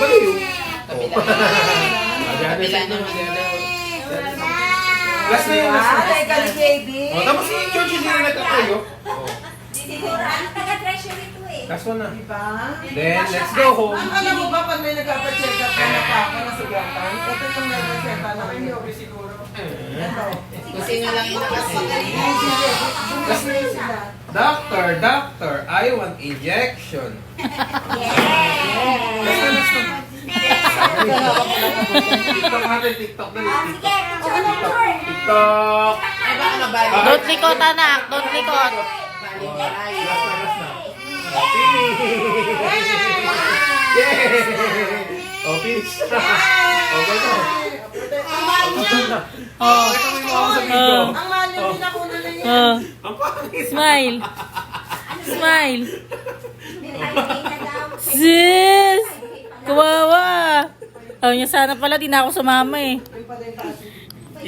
baliw. Kabila. Kabila naman. Last na yun, last na. Ay, kaligaydi. Tapos yung church hindi na nagkakayo. Siguro, ang taga-treasury to eh. Last one na. Diba? Then, let's go home. Ang alam mo ba pag may nagpapacheck up na napaka na sugatan? Ito itong nagreseta na kayo. Ito. Kung sino lang yung nakasali. Last na yun sila. Doctor, I want injection. TikTok natin, TikTok na. Sige, picture na picture. TikTok. Ay, baka mabali. Don't likot, anak. Don't likot. Bali. Last na. Yay! Oh, finish na. Oh, go, go. Oh. Ito mo yung mga sa video. Ang mahal yung pinakuna na yan. Oh. Ang pangit. Smile. Smile. May highway na daw. Sis! Kawawa. Oh, niya sana pala, di na ako sumama eh. Yung pala yung taas.